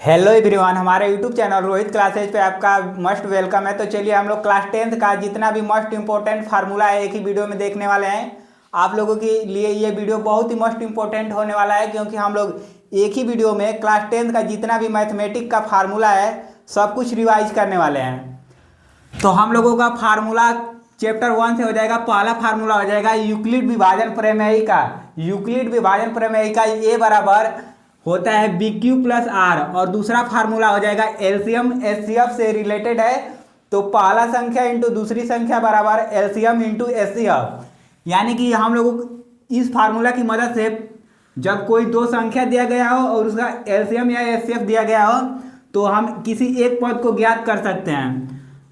Hello everyone, हमारे YouTube channel Rohit classes पे आपका मस्ट वेलकम है। तो चलिए हम लोग क्लास 10th का जितना भी मोस्ट इंपॉर्टेंट फार्मूला है एक ही वीडियो में देखने वाले हैं। आप लोगों के लिए ये वीडियो बहुत ही मोस्ट इंपॉर्टेंट होने वाला है, क्योंकि हम लोग एक ही वीडियो में क्लास 10th का जितना भी मैथमेटिक का फार्मूला है सब कुछ रिवाइज करने वाले हैं। तो हम लोगों का फार्मूला चैप्टर 1 से हो जाएगा। पहला फार्मूला हो जाएगा यूक्लिड विभाजन प्रमेय का। यूक्लिड विभाजन प्रमेय का ए बराबर होता है बी क्यू प्लस आर, और दूसरा फार्मूला हो जाएगा एलसीएम एचसीएफ से रिलेटेड है। तो पहला संख्या इंटू दूसरी संख्या बराबर एलसीएम इंटू एचसीएफ, यानी कि हम लोगों को इस फार्मूला की मदद से जब कोई दो संख्या दिया गया हो और उसका एलसीएम या एचसीएफ दिया गया हो तो हम किसी एक पद को ज्ञात कर सकते हैं।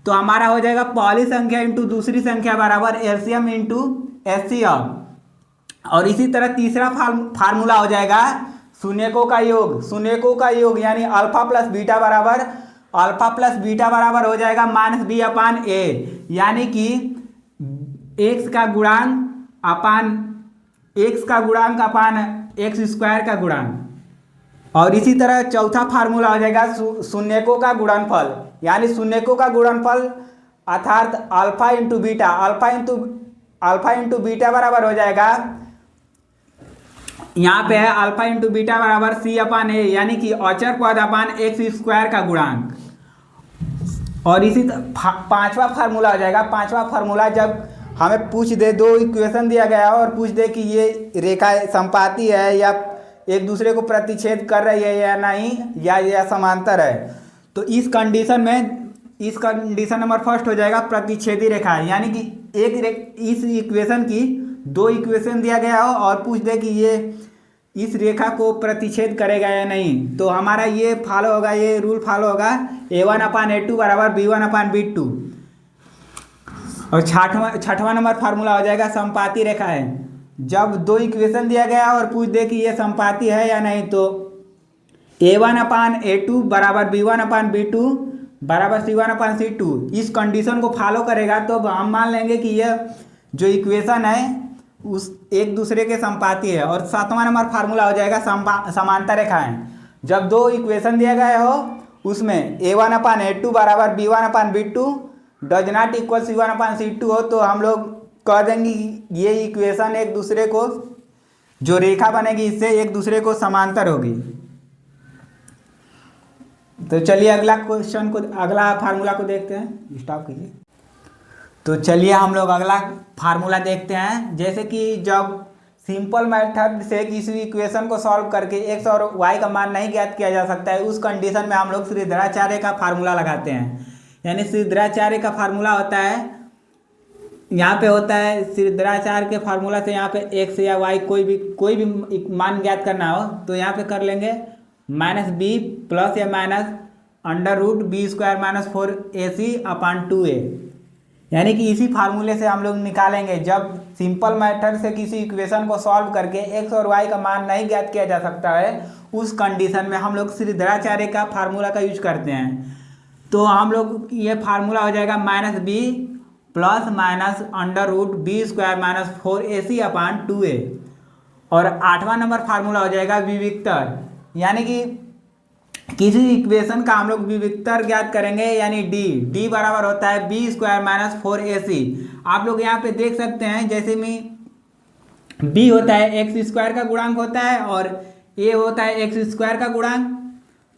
तो हमारा हो जाएगा पहली संख्या इंटू दूसरी संख्या बराबर एलसीएम इंटू एचसीएफ। और इसी तरह तीसरा फार्मूला हो जाएगा शून्यकों का योग। शून्यकों का योग यानी अल्फा प्लस बीटा बराबर हो जाएगा माइनस बी अपान ए, यानी कि एक्स का गुणांक अपान एक्स स्क्वायर का गुणांक। और इसी तरह चौथा फार्मूला हो जाएगा शून्यकों का गुणनफल, यानी शून्यकों का गुणनफल अर्थात अल्फा इंटू बीटा बराबर हो जाएगा, यहाँ पे है अल्फा इंटू बीटा बराबर सी अपान ए, यानी कि अचर पद अपान एक्स स्क्वायर का गुणांक। और इसी पांचवा फार्मूला हो जाएगा। पांचवा फार्मूला जब हमें पूछ दे, दो इक्वेशन दिया गया हो और पूछ दे कि ये रेखा संपाती है या एक दूसरे को प्रतिच्छेद कर रही है या नहीं, या समांतर है, तो इस कंडीशन नंबर फर्स्ट हो जाएगा प्रतिच्छेदी रेखा, यानी कि इस इक्वेशन की दो इक्वेशन दिया गया हो और पूछ दे कि ये इस रेखा को प्रतिच्छेद करेगा या नहीं, तो हमारा ये फॉलो होगा, ये रूल फॉलो होगा a1 अपान a2 बराबर b1 अपान b2। और छठवां नंबर फार्मूला हो जाएगा संपाती रेखा है। जब दो इक्वेशन दिया गया और पूछ दे कि ये संपाती है या नहीं, तो a1 अपान a2 बराबर b1 अपान b2 बराबर c1 अपान c2, इस कंडीशन को फॉलो करेगा तो हम मान लेंगे कि यह जो इक्वेशन है उस एक दूसरे के संपाती है। और सातवां नंबर फार्मूला हो जाएगा समांतर रेखाएं। जब दो इक्वेशन दिया गया हो उसमें a1 अपान a2 बराबर b1 upon b2 does not equal c1 upon c2 हो, तो हम लोग कह देंगे ये इक्वेशन एक दूसरे को, जो रेखा बनेगी इससे एक दूसरे को समांतर होगी। तो चलिए अगला फार्मूला को देखते हैं। स्टॉप कीजिए। तो चलिए हम लोग अगला फार्मूला देखते हैं। जैसे कि जब सिंपल मेथड से किसी इक्वेशन को सॉल्व करके x और y का मान नहीं ज्ञात किया जा सकता है, उस कंडीशन में हम लोग श्रीधराचार्य का फार्मूला लगाते हैं। यानी श्रीधराचार्य का फार्मूला होता है, यहाँ पे होता है श्रीधराचार्य के फार्मूला से यहाँ पे x या y कोई भी मान ज्ञात करना हो तो यहाँ पे कर लेंगे माइनस बी प्लस या minus under root B square minus 4ac upon 2a, यानी कि इसी फार्मूले से हम लोग निकालेंगे। जब सिंपल मेथड से किसी इक्वेशन को सॉल्व करके x और y का मान नहीं ज्ञात किया जा सकता है, उस कंडीशन में हम लोग श्रीधराचार्य का फार्मूला का यूज करते हैं। तो हम लोग ये फार्मूला हो जाएगा minus B plus minus under root B square minus 4ac upon 2a। और आठवां नंबर फार्मूला हो जाएगा विविक्तर, यानी कि किसी इक्वेशन का हम लोग विविक्तर ज्ञात करेंगे, यानी डी बराबर होता है बी स्क्वायर माइनस 4ac। आप लोग यहाँ पे देख सकते हैं, जैसे में बी होता है एक्स स्क्वायर का गुणांक होता है और ए होता है एक्स स्क्वायर का गुणांक,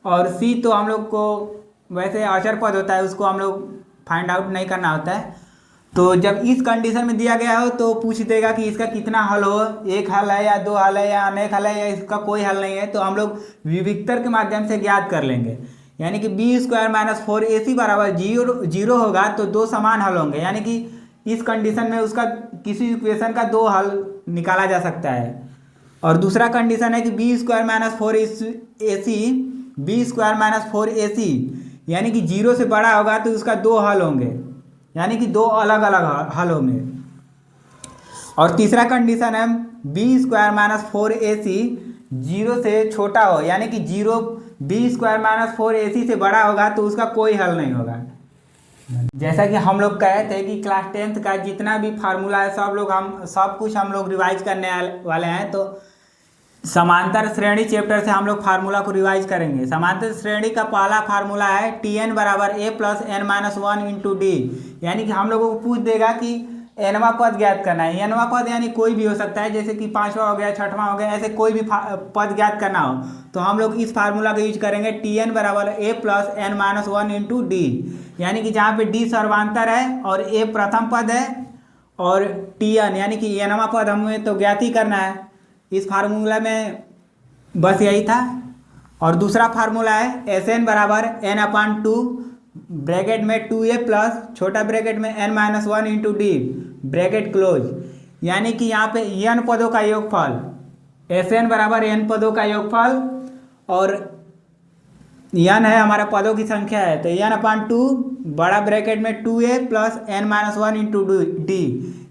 और सी तो हम लोग को वैसे अचर पद होता है, उसको हम लोग फाइंड आउट नहीं करना होता है। तो जब इस कंडीशन में दिया गया हो तो पूछ देगा कि इसका कितना हल हो, एक हल है या दो हल है या अनेक हल है या इसका कोई हल नहीं है, तो हम लोग विविक्तर के माध्यम से ज्ञात कर लेंगे। यानी कि बी स्क्वायर माइनस 4ac बराबर जीरो होगा तो दो समान हल होंगे, यानी कि इस कंडीशन में उसका किसी इक्वेशन का दो हल निकाला जा सकता है। और दूसरा कंडीशन है कि बी स्क्वायर माइनस 4ac यानी कि जीरो से बड़ा होगा तो उसका दो हल होंगे, यानी कि दो अलग अलग हल होंगे। और तीसरा कंडीशन है B square minus 4ac zero से छोटा हो, यानी कि zero B square minus 4ac से बड़ा होगा तो उसका कोई हल नहीं होगा। जैसा कि हम लोग कहे थे कि क्लास 10th का जितना भी फार्मूला है सब कुछ हम लोग रिवाइज करने वाले हैं। तो समांतर श्रेणी चैप्टर से हम लोग फार्मूला को रिवाइज करेंगे। समांतर श्रेणी का पहला फार्मूला है Tn बराबर a plus N minus one into D. यानी कि हम लोगों को पूछ देगा कि एनवा पद ज्ञात करना है। एनवा पद यानी कोई भी हो सकता है, जैसे कि पांचवा हो गया, छठवां हो गया, ऐसे कोई भी पद ज्ञात करना हो तो हम लोग इस फार्मूला का यूज करेंगे। Tn बराबर a plus N minus one into D. यानी कि जहाँ पे डी सर्वांतर है और a प्रथम पद है और Tn यानी कि एनवा पद हमें तो ज्ञात ही करना है। इस फार्मूला में बस यही था। और दूसरा फार्मूला है Sn बराबर n अपान टू ब्रैकेट में 2a प्लस छोटा ब्रैकेट में n minus one into D bracket close. यानी कि यहाँ पे n पदों का योगफल, Sn बराबर n पदों का योगफल और n है हमारा पदों की संख्या है, तो n अपान टू बड़ा ब्रैकेट में 2a plus n minus one into D.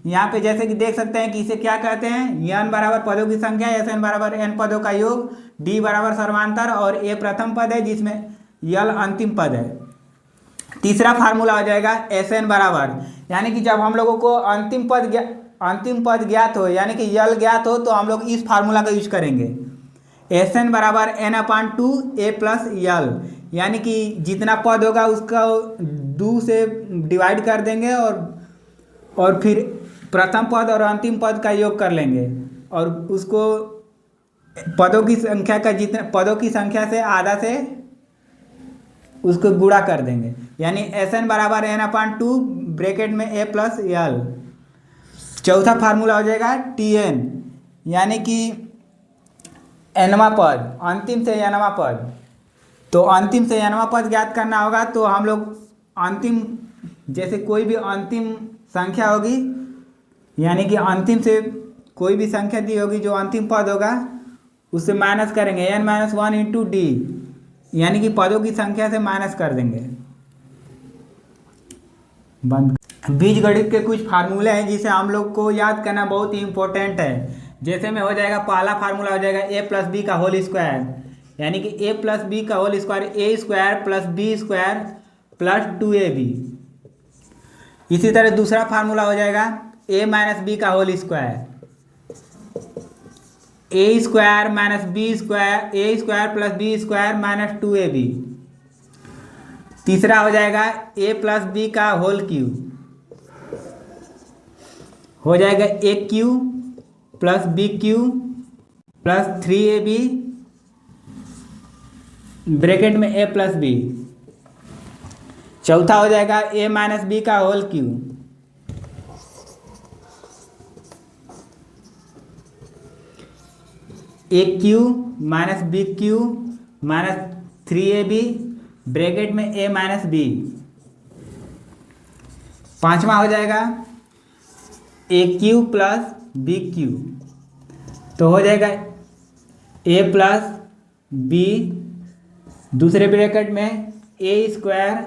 यहाँ पे जैसे कि देख सकते हैं कि इसे क्या कहते हैं, n बराबर पदों की संख्या, Sn बराबर n पदों का योग, d बराबर सर्वांतर और a प्रथम पद है जिसमें यल अंतिम पद है। तीसरा फार्मूला हो जाएगा Sn बराबर, यानी कि जब हम लोगों को अंतिम पद ज्ञात हो यानी कि यल ज्ञात हो तो हम लोग इस फार्मूला का यूज करेंगे। Sn बराबर n upon two a plus यल, यानी कि जितना पद होगा उसका 2 से डिवाइड कर देंगे और फिर प्रथम पद और अंतिम पद का योग कर लेंगे और उसको पदों की संख्या का जितना पदों की संख्या से आधा से उसको गुणा कर देंगे। यानी Sn बराबर n अपान टू ब्रैकेट में a प्लस यल। चौथा फार्मूला हो जाएगा Tn, यानी कि nवा पद, अंतिम से nवा पद। तो अंतिम से nवा पद ज्ञात करना होगा तो हम लोग अंतिम, जैसे कोई भी अंतिम संख्या होगी यानी कि अंतिम से कोई भी संख्या दी होगी जो अंतिम पद होगा उससे माइनस करेंगे n minus one into D, यानी कि पदों की संख्या से माइनस कर देंगे। बंद। बीजगणित के कुछ फार्मूले हैं जिसे हम लोग को याद करना बहुत ही इंपॉर्टेंट है। जैसे में हो जाएगा, पहला फार्मूला हो जाएगा a प्लस बी का होल स्क्वायर, यानी कि a प्लस बी का whole square a square plus B square plus 2ab। इसी तरह दूसरा फार्मूला हो जाएगा a माइनस बी का whole square, a square minus B square, a square plus B square minus 2ab। तीसरा हो जाएगा a प्लस बी का होल क्यूब, हो जाएगा A cube plus B cube plus 3ab bracket में a प्लस बी। चौथा हो जाएगा a माइनस बी का whole cube, A Q minus B cube minus 3ab bracket में a माइनस बी। पांचवा हो जाएगा A cube plus B Q, तो हो जाएगा a प्लस बी दूसरे ब्रैकेट में a square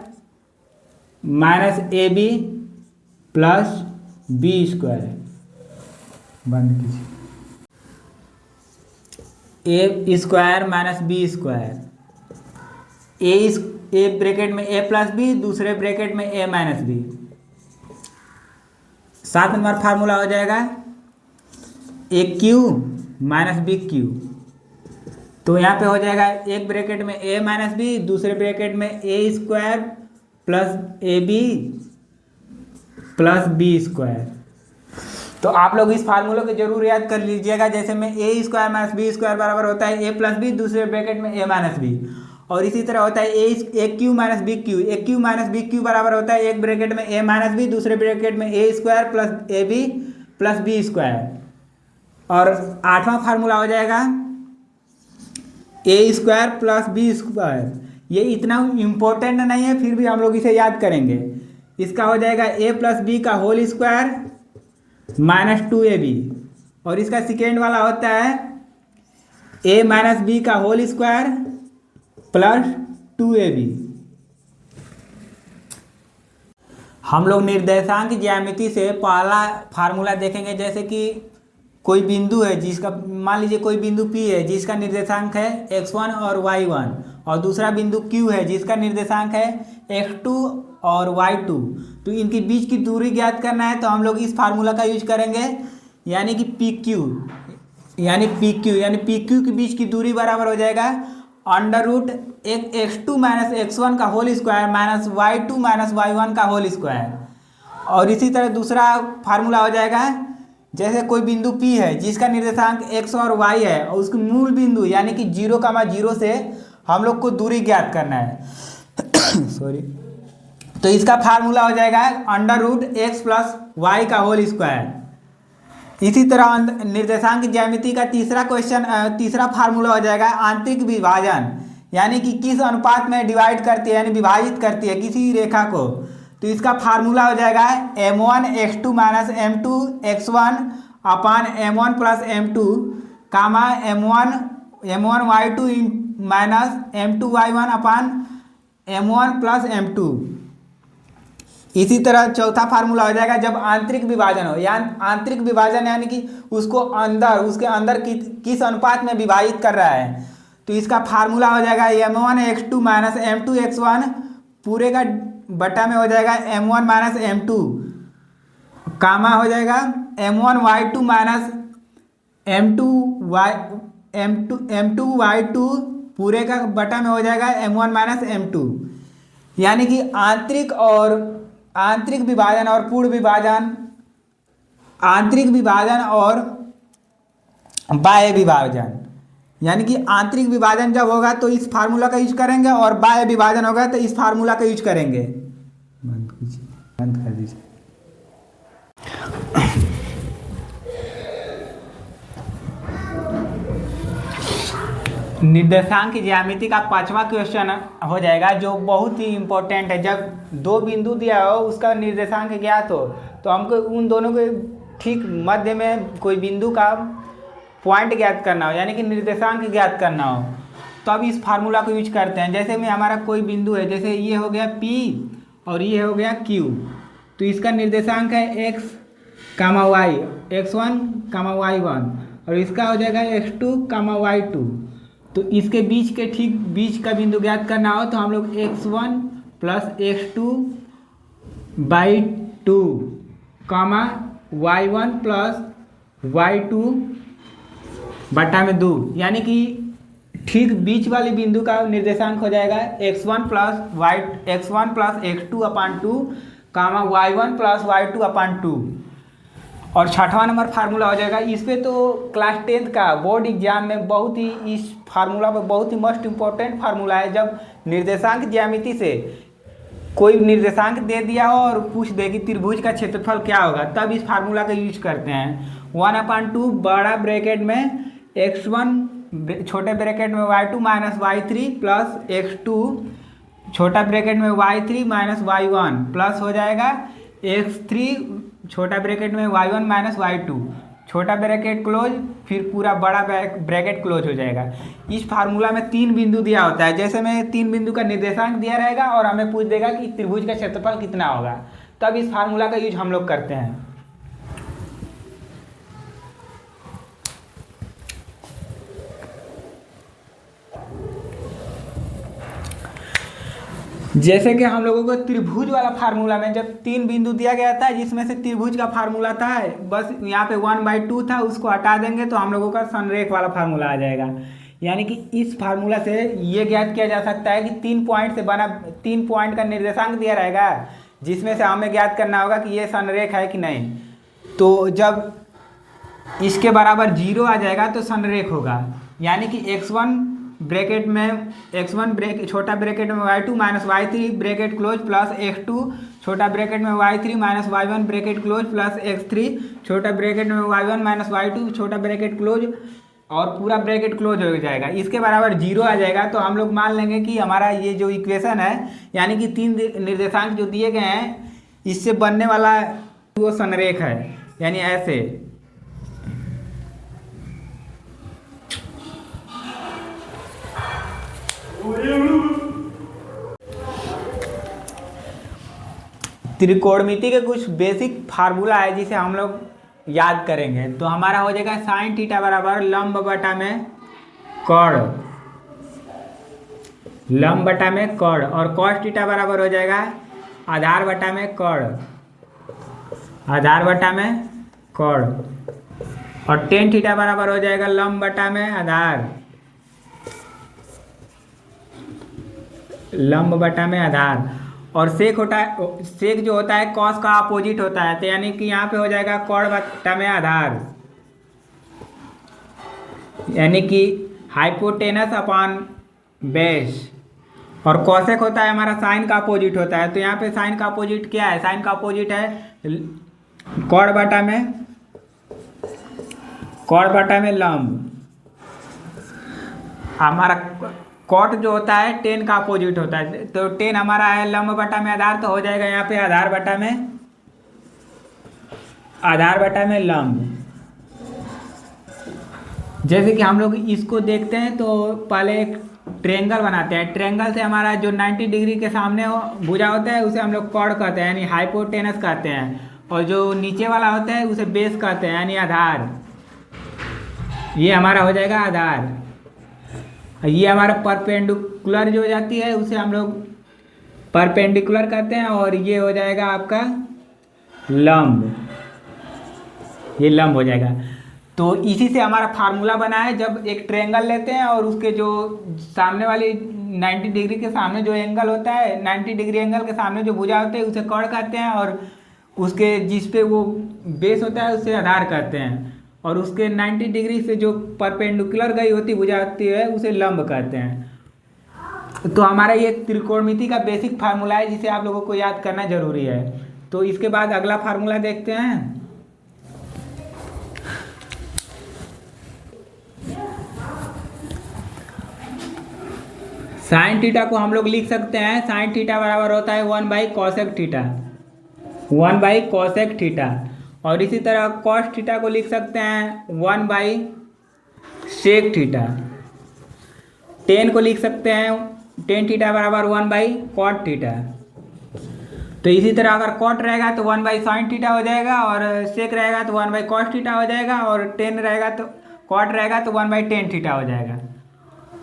minus A B plus B square. बंद कीजिए। a square minus B square, ए ब्रैकेट में a प्लस बी दूसरे ब्रैकेट में a minus B. 7 number formula हो जाएगा A Q minus B Q, तो यहाँ पे हो जाएगा एक ब्रैकेट में a माइनस बी दूसरे ब्रैकेट में a square plus A B plus B square. तो आप लोग इस फार्मूले को जरूर याद कर लीजिएगा। जैसे में a square minus B square बराबर होता है a प्लस बी दूसरे ब्रैकेट में a माइनस बी, और इसी तरह होता है A Q minus B Q, A Q minus B Q बराबर होता है एक ब्रैकेट में a माइनस बी दूसरे ब्रैकेट में a square plus A B plus B square. और 8वां फार्मूला हो जाएगा a square plus B square. ये इतना इम्पोर्टेंट नहीं है, फिर भी हम लोग इसे याद करेंगे। इसका हो जाएगा a प्लस बी का होल स्क्वायर माइनस 2ab, और इसका सेकेंड वाला होता है a माइनस बी का होल स्क्वायर प्लस 2ab। हम लोग निर्देशांक ज्यामिति से पहला फार्मूला देखेंगे। जैसे कि कोई बिंदु है जिसका, मान लीजिए कोई बिंदु P है जिसका निर्देशांक है x1 और y1, और दूसरा बिंदु Q है जिसका निर्देशांक है x2 और y2। तो इनके बीच की दूरी ज्ञात करना है तो हम लोग इस फार्मूला का यूज करेंगे, यानी कि PQ। यानी पी क्यू, यानी पी क्यू के बीच की दूरी बराबर हो जाएगा अंडर रूट एक x2 माइनस x1 का whole square minus y2 minus y1 का होल स्क्वायर। और इसी तरह दूसरा फार्मूला हो जाएगा, जैसे कोई बिंदु P है जिसका निर्देशांक x और y है और उसके मूल बिंदु यानी कि 0,0 से हम लोग को दूरी ज्ञात करना है सॉरी, तो इसका फार्मूला हो जाएगा under root x plus Y का होल स्क्वायर। इसी तरह निर्देशांक ज्यामिति का तीसरा फार्मूला हो जाएगा आंतरिक विभाजन, यानी कि किस अनुपात में डिवाइड करती है यानी विभाजित करती है किसी रेखा को। तो इसका फार्मूला हो जाएगा m1 x2 minus m2 x1 अपान m1 प्लस m2 कामा m1 y2 minus m2 y1 अपान m1 प्लस m2। इसी तरह चौथा फार्मूला हो जाएगा जब आंतरिक विभाजन हो, यानी आंतरिक विभाजन यानी कि उसके अंदर किस अनुपात में विभाजित कर रहा है। तो इसका फार्मूला हो जाएगा m1 x2 minus m2 x1 पूरे का बटा में हो जाएगा m1 माइनस m2 कामा हो जाएगा m1 y2 minus m2 y2 पूरे का बटा में हो जाएगा m1 माइनस m2। यानी कि आंतरिक विभाजन और पूर्ण विभाजन, आंतरिक विभाजन और बाह्य विभाजन, यानी कि आंतरिक विभाजन जब होगा तो इस फार्मूला का यूज करेंगे और बाह्य विभाजन होगा तो इस फार्मूला का यूज करेंगे। बंद कर दीजिए। निर्देशांक ज्यामिति का 5वां क्वेश्चन हो जाएगा जो बहुत ही इंपॉर्टेंट है। जब दो बिंदु दिया हो उसका निर्देशांक ज्ञात हो तो हमको उन दोनों के ठीक मध्य में कोई बिंदु का पॉइंट ज्ञात करना हो यानी कि निर्देशांक ज्ञात करना हो तो अब इस फार्मूला को यूज करते हैं। जैसे में हमारा कोई बिंदु है, जैसे ये हो गया P और ये हो गया Q, तो इसका निर्देशांक है x कामा y, x1 कामा y1 और इसका हो जाएगा x2 कामा y2। तो इसके बीच के ठीक बीच का बिंदु ज्ञात करना हो तो हम लोग x1 plus x2 by 2 comma y1 plus y2 बटा में 2, यानी कि ठीक बीच वाले बिंदु का निर्देशांक हो जाएगा x1 प्लस x2 अपान 2 कामा y1 प्लस y2 अपान 2। और 6वां नंबर फार्मूला हो जाएगा, इस पे तो क्लास 10th का बोर्ड एग्जाम में बहुत ही इस फार्मूला पे बहुत ही मोस्ट इम्पोर्टेंट फार्मूला है। जब निर्देशांक ज्यामिति से कोई निर्देशांक दे दिया हो और पूछ दे कि त्रिभुज का क्षेत्रफल क्या होगा तब इस फार्मूला का यूज करते हैं। 1/2 बड़ा ब्रैकेट में x1 छोटे ब्रैकेट में y2 minus y3 plus x2 छोटा ब्रैकेट में y3 माइनस y1 प्लस हो जाएगा x3 छोटा ब्रैकेट में y1 माइनस y2 छोटा ब्रैकेट क्लोज, फिर पूरा बड़ा ब्रैकेट क्लोज हो जाएगा। इस फार्मूला में 3 बिंदु दिया होता है, जैसे में 3 बिंदु का निर्देशांक दिया रहेगा और हमें पूछ देगा कि त्रिभुज का क्षेत्रफल कितना होगा, तब इस फार्मूला का यूज हम लोग करते हैं। जैसे कि हम लोगों को त्रिभुज वाला फार्मूला में जब 3 बिंदु दिया गया था जिसमें से त्रिभुज का फार्मूला था बस यहाँ पे 1/2 था, उसको हटा देंगे तो हम लोगों का संरेख वाला फार्मूला आ जाएगा। यानी कि इस फार्मूला से ये ज्ञात किया जा सकता है कि 3 पॉइंट से बना 3 पॉइंट का निर्देशांक दिया रहेगा जिसमें से हमें ज्ञात करना होगा कि ये संरेख है कि नहीं। तो जब इसके बराबर 0 आ जाएगा तो संरेख होगा, यानी कि x1 ब्रैकेट में छोटा ब्रैकेट में y2 minus y3 bracket close plus x2 छोटा ब्रैकेट में y3 minus y1 bracket close plus x3 छोटा ब्रैकेट में y1 माइनस y2 छोटा ब्रैकेट क्लोज और पूरा ब्रैकेट क्लोज हो जाएगा। इसके बराबर 0 आ जाएगा तो हम लोग मान लेंगे कि हमारा ये जो इक्वेशन है यानी कि 3 निर्देशांक जो दिए गए हैं इससे बनने वाला वो संरेख है, यानी ऐसे। त्रिकोणमिति के कुछ बेसिक फार्मूला है जिसे हम लोग याद करेंगे। तो हमारा हो जाएगा साइन थीटा बराबर लंब बटा में कर्ण, लंब बटा में कर्ण, और कॉस थीटा बराबर हो जाएगा आधार बटा में कर्ण, आधार बटा में कर्ण। और टेन थीटा बराबर हो जाएगा लंब बटा में आधार, लंब बटा में आधार। और सेक होता है, सेक जो होता है कॉस का अपोजिट होता है, तो यानी कि यहाँ पे हो जाएगा कॉड बटा में आधार, यानी कि हाइपोटेनस अपॉन बेस। और कॉसेक होता है हमारा साइन का अपोजिट होता है, तो यहाँ पे साइन का अपोजिट क्या है, साइन का अपोजिट है कॉड बटा में, कॉड बटा में लंब। हमारा कॉट जो होता है टेन का अपोजिट होता है, तो टेन हमारा है लंब बटा में आधार, तो हो जाएगा यहाँ पे आधार बटा में, आधार बटा में लंब। जैसे कि हम लोग इसको देखते हैं तो पहले एक ट्रेंगल बनाते हैं, ट्रेंगल से हमारा जो 90 डिग्री के सामने भुजा होता है उसे हम लोग कॉर्ड कहते हैं यानी हाइपोटेनस कहते हैं, और जो नीचे वाला होता है उसे बेस कहते हैं यानी आधार। ये हमारा हो जाएगा आधार। ये हमारा परपेंडिकुलर जो हो जाती है उसे हम लोग परपेंडिकुलर कहते हैं, और ये हो जाएगा आपका लंब, ये लंब हो जाएगा। तो इसी से हमारा फार्मूला बना है, जब एक ट्रायंगल लेते हैं और उसके जो सामने वाली 90 डिग्री के सामने जो एंगल होता है, 90 डिग्री एंगल के सामने जो भुजा होते हैं उसे कॉर्ड कहते हैं, और उसके जिस पे वो बेस होता है उसे आधार कहते हैं, और उसके 90 डिग्री से जो परपेंडिकुलर गई होती भुजा होती है उसे लंब कहते हैं। तो हमारा ये त्रिकोणमिति का बेसिक फार्मूला है जिसे आप लोगों को याद करना जरूरी है। तो इसके बाद अगला फार्मूला देखते हैं। साइन थीटा को हम लोग लिख सकते हैं, साइन थीटा बराबर होता है 1/cosec थीटा, 1/cosec थीटा। और इसी तरह कॉस थीटा को लिख सकते हैं 1/sec थीटा। टेन को लिख सकते हैं टेन थीटा बराबर 1/cot थीटा। तो इसी तरह अगर कॉट रहेगा तो 1/sin थीटा हो जाएगा, और सेक रहेगा तो 1/cos थीटा हो जाएगा, और टेन रहेगा तो कॉट रहेगा तो 1/tan थीटा हो जाएगा।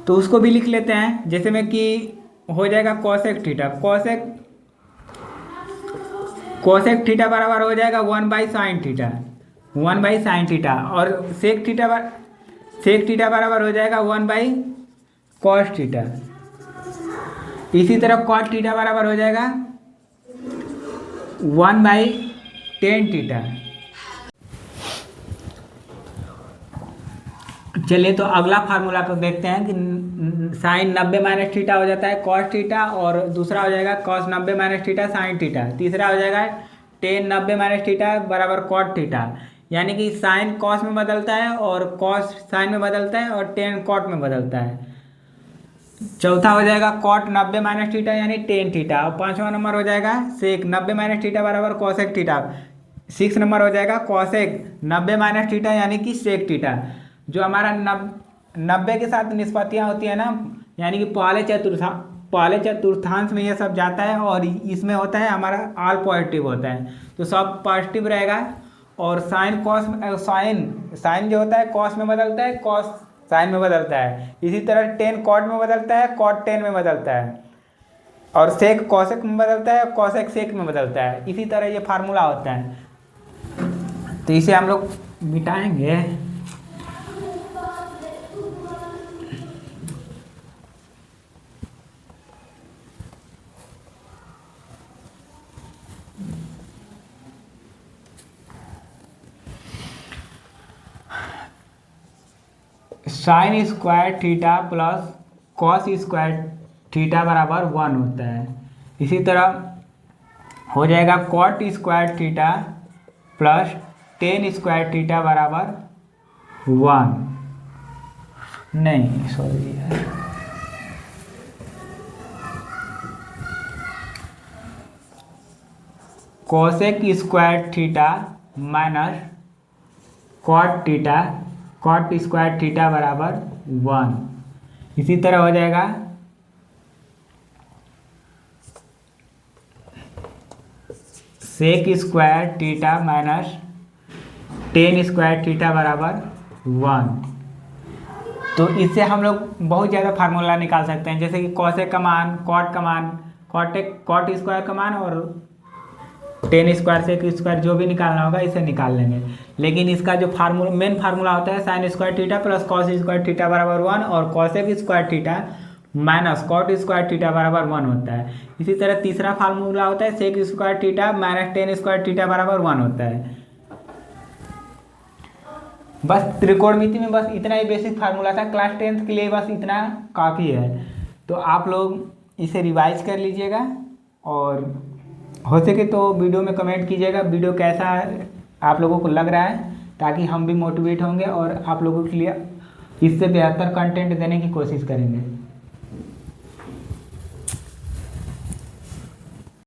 तो उसको भी लिख लेते हैं, जैसे में कि हो जाएगा cosec थीटा, cosec थीटा बराबर हो जाएगा 1/sin थीटा, 1/sin थीटा। और सेक थीटा बराबर हो जाएगा 1/cos थीटा। इसी तरह cot थीटा बराबर हो जाएगा 1/tan थीटा। चलिए तो अगला फार्मूला को देखते हैं कि साइन 90 - थीटा हो जाता है कॉस थीटा, और दूसरा हो जाएगा कॉस 90 - थीटा साइन थीटा, तीसरा हो जाएगा टेन 90 - थीटा बराबर कॉट थीटा। यानी कि साइन कॉस में बदलता है, और कॉस साइन में बदलता है, और टेन कॉट में बदलता है। चौथा हो जाएगा कॉट 90 - थीटा यानी टेन थीटा, और पाँचवा नंबर हो जाएगा सेक 90 - थीटा बराबर कॉसेक थीटा। 6 नंबर हो जाएगा कॉसेक 90 - थीटा यानी कि सेक थीटा। जो हमारा 90 के साथ निष्पत्तियाँ होती है ना, यानी कि पहले चतुर्थांश में ये सब जाता है, और इसमें होता है हमारा ऑल पॉजिटिव होता है, तो सब पॉजिटिव रहेगा। और साइन कॉस साइन जो होता है कॉस में बदलता है, कॉस साइन में बदलता है। इसी तरह टेन कॉट में बदलता है, कॉट टेन में बदलता है, और सेक कॉसेक में बदलता है, कॉसेक सेक में बदलता है। इसी तरह ये फार्मूला होता है। तो इसे हम लोग मिटाएंगे। Sine square theta plus cos square theta बराबर 1 होता है। इसी तरह हो जाएगा cot square theta plus tan square theta बराबर 1, नहीं sorry cosec square theta minus cot theta, cot square theta बराबर 1। इसी तरह हो जाएगा sec square theta minus tan square theta बराबर 1। तो इससे हम लोग बहुत ज़्यादा फार्मूला निकाल सकते हैं, जैसे कि कॉसेक का मान, कॉट का मान, कॉट स्क्वायर का मान, और टेन स्क्वायर सेक स्क्वायर जो भी निकालना होगा इसे निकाल लेंगे। लेकिन इसका जो फार्मूला मेन फार्मूला होता है sine square theta plus cos square theta बराबर 1 और cosec square theta minus cot square theta बराबर 1 होता है। इसी तरह तीसरा फार्मूला होता है sec square theta minus tan square theta बराबर 1 होता है। बस त्रिकोणमिति में बस इतना ही बेसिक फार्मूला था, क्लास 10th के लिए बस इतना काफ़ी है। तो आप लोग इसे रिवाइज कर लीजिएगा और हो सके तो वीडियो में कमेंट कीजिएगा वीडियो कैसा आप लोगों को लग रहा है, ताकि हम भी मोटिवेट होंगे और आप लोगों के लिए इससे बेहतर कंटेंट देने की कोशिश करेंगे।